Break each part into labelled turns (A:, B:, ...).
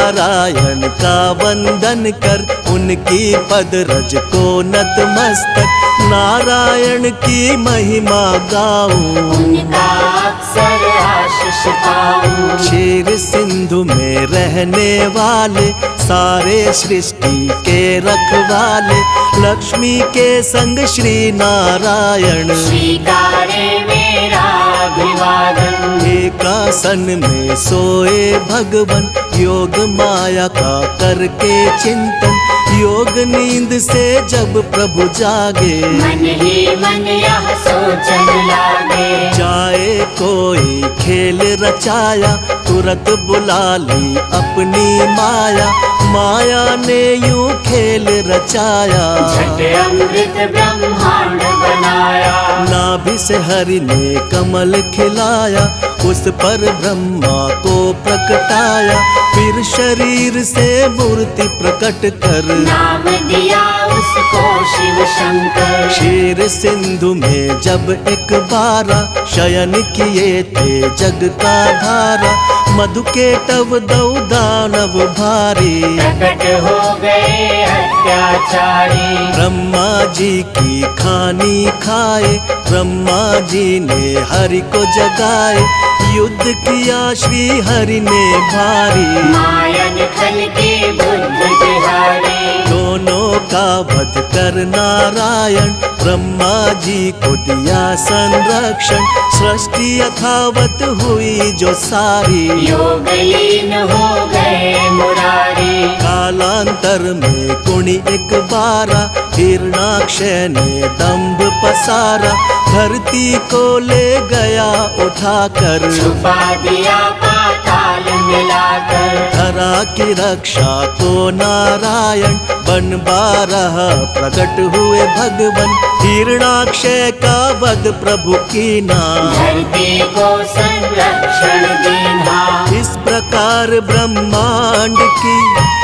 A: नारायण का वंदन कर, उनकी पद रज को नतमस्तक, नारायण की महिमा गाऊं,
B: उनका अक्सर आशीष पाऊं।
A: क्षीर सिंधु में रहने वाले, सारे सृष्टि के रखवाले, लक्ष्मी के संग श्री नारायण,
B: स्वीकारे मेरा अभिवादन।
A: एकासन में सोए भगवन, योग माया का करके चिंतन, योग नींद से जब प्रभु जागे,
B: मन ही मन यह सोचन लागे।
A: जाए कोई खेल रचाया, तुरंत बुला ली अपनी माया, माया ने यूं खेल रचाया,
B: झट अमृत ब्रह्मांड बनाया।
A: नाभि से हरि ने कमल खिलाया, उस पर ब्रह्मा को प्रकटाया, फिर शरीर से मूर्ति प्रकट कर,
B: नाम दिया उसको शिव शंकर।
A: क्षीर सिंधु में जब एक बारा, शयन किए थे जग का धारा, मधु के टव दौ दानव भारी,
B: प्रकट हो गए अत्याचारी।
A: ब्रह्मा जी की खानी खाए, ब्रह्मा जी ने हरि को जगाए, युद्ध किया श्री हरि ने भारी,
B: मायन खल के बुद्ध बिहारी।
A: दोनों का वध कर नारायण, ब्रह्मा जी को दिया संरक्षण, सृष्टि यथावत हुई जो सारी,
B: योग लीन हो गए मुरारी।
A: कालांतर में कुणी एक बारा, हिरणाक्ष ने दंभ पसारा, धरती को ले गया उठाकर,
B: छुपा दिया पाताल मिलाकर।
A: धरा की रक्षा को नारायण, बन बारह प्रकट हुए भगवन, हिरणाक्ष का वध प्रभु की नाम,
B: धरती को संरक्षण देना।
A: इस प्रकार ब्रह्मांड की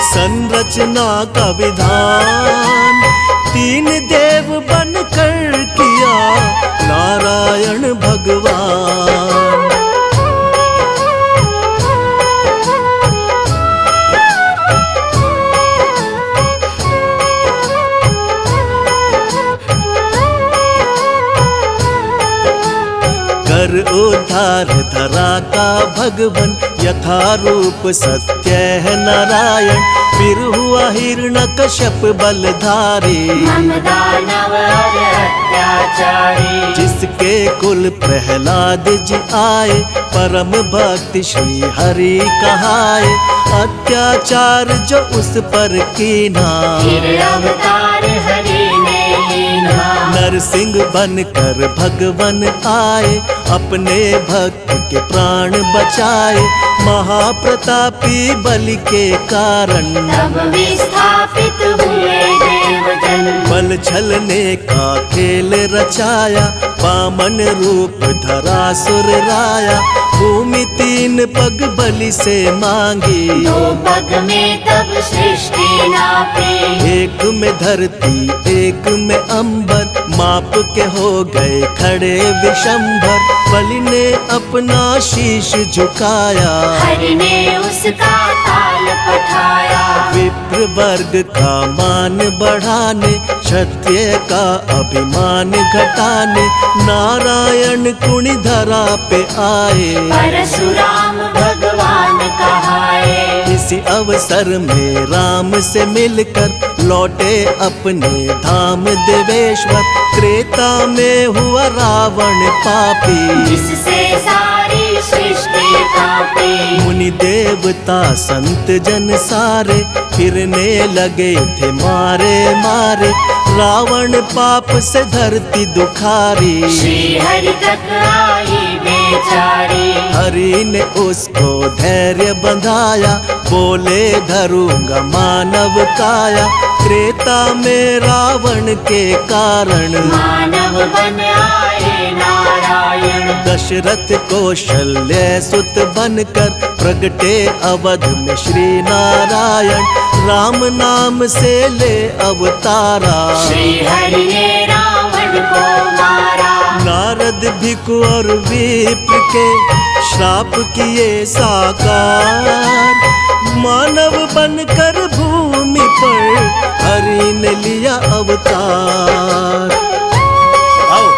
A: संरचना का विधान, तीन देव बनकर किया नारायण भगवान। कर उद्धार धरा का भगवन, यथा रूप सत्य है नारायण, फिर हुआ हिरण्यकश्यप बलधारी,
B: दानव और अत्याचारी।
A: जिसके कुल प्रहलाद जी आए, परम भक्ति श्री हरि कहाए, अत्याचार जो उस पर कीना,
B: फिर अवतार हरि ने लीना।
A: नरसिंह बनकर भगवन आए, अपने भक्त के प्राण बचाए, महाप्रतापी बलि के कारण,
B: तब विस्थापित हुए देवजन।
A: बल छलने का खेल रचाया, वामन रूप धरा सुर राया, भूमि तीन पग बलि से मांगी,
B: दो पग में तब सृष्टि नापी।
A: एक में धरती एक में अंबर, माप के हो गए खड़े विशंभर, बलि ने अपना शीश झुकाया,
B: हरि ने उसका ताल पठाया।
A: विप्र वर्ग का मान बढ़ाने, क्षत्रिय का अभिमान घटाने, नारायण कुणी धरा पे आए,
B: परशुराम भगवान कहाए।
A: इसी अवसर में राम से मिलकर लौटे अपने धाम देवेश्वर, त्रेता में हुआ रावण पापी,
B: जिससे सारी सृष्टि कांपी।
A: मुनि देवता संत जन सारे, फिरने लगे थे मारे मारे, रावण पाप से धरती दुखारी,
B: श्री हरि तक आई बेचारी।
A: हरि ने उसको धैर्य बंधाया, बोले धरूंगा मानव काया, त्रेता में रावण के कारण,
B: मानव बन आए नारायण।
A: दशरथ कौशल्य सुत बनकर, प्रगटे अवध में श्री नारायण, राम नाम से ले अवतारा,
B: श्री हरि ने रावण को मारा।
A: नारद भिक्षु और विप्र के श्राप किए साकार, मानव बनकर भूमि पर हरि ने लिया अवतार। आओ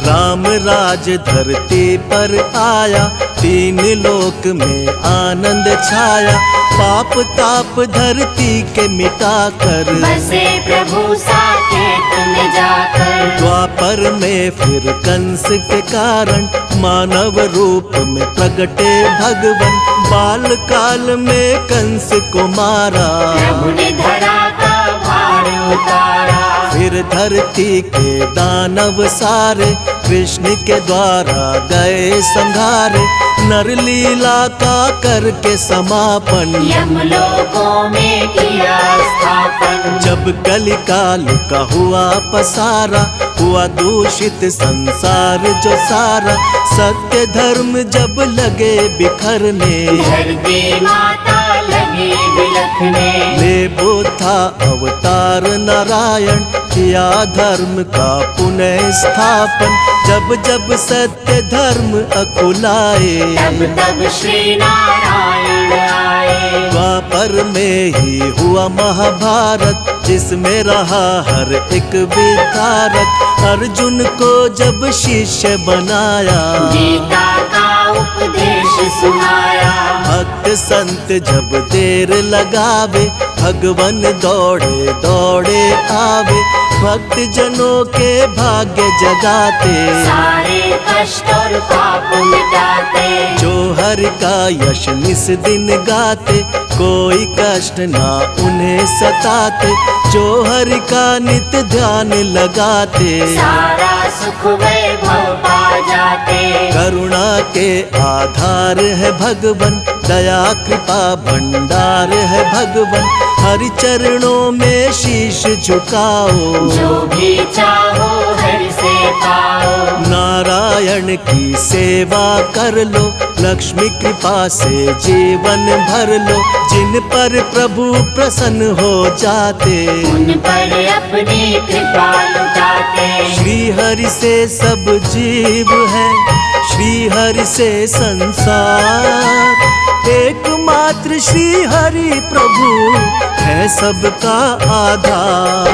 A: राम राज धरती पर आया, तीन लोक में आनंद छाया। पाप ताप धरती के मिटाकर
B: बसे प्रभु साकेत में जाकर।
A: द्वापर में फिर कंस के कारण मानव रूप में प्रगटे भगवन। बाल काल में कंस को मारा,
B: प्रभु ने धरा का भार उतारा।
A: फिर धरती के दानव सारे कृष्ण के द्वारा गए संघारे। नर लीला का करके समापन
B: यमलोकों में किया स्थापन।
A: जब कलिकाल का हुआ पसारा, हुआ दूषित संसार जो सारा। सत्य धर्म जब लगे बिखरने,
B: धरती माता लगी बिलखने।
A: ले बुद्धा अवतार नारायण, किया धर्म का पुनः स्थापन। जब जब सत्य धर्म अकुलाए,
B: तब तब श्री नारायण आए।
A: द्वापर में ही हुआ महाभारत, जिसमें रहा हर एक विधारक। अर्जुन को जब शिष्य बनाया,
B: गीता का उपदेश सुनाया।
A: भक्त संत जब देर लगावे, भगवन दौड़े दौड़े आवे। भक्त जनों के भाग्य जगाते,
B: सारे कष्ट और पाप मिटाते।
A: जो हरि का यश निस दिन गाते, कोई कष्ट ना उन्हें सताते। जो हरि का नित्य ध्यान लगाते,
B: सारा सुख वैभव पा जाते।
A: करुणा के आधार है भगवन, दया कृपा भंडार है भगवन। हरि चरणों में शीश झुकाओ,
B: जो भी चाहो हरि से पाओ।
A: नारायण की सेवा कर लो, लक्ष्मी कृपा से जीवन भर लो। जिन पर प्रभु प्रसन्न हो जाते,
B: उन पर अपनी कृपा लुटाते।
A: श्री हरि से सब जीव है, श्री हरि से संसार। एकमात्र श्री हरि प्रभु है सबका आधार।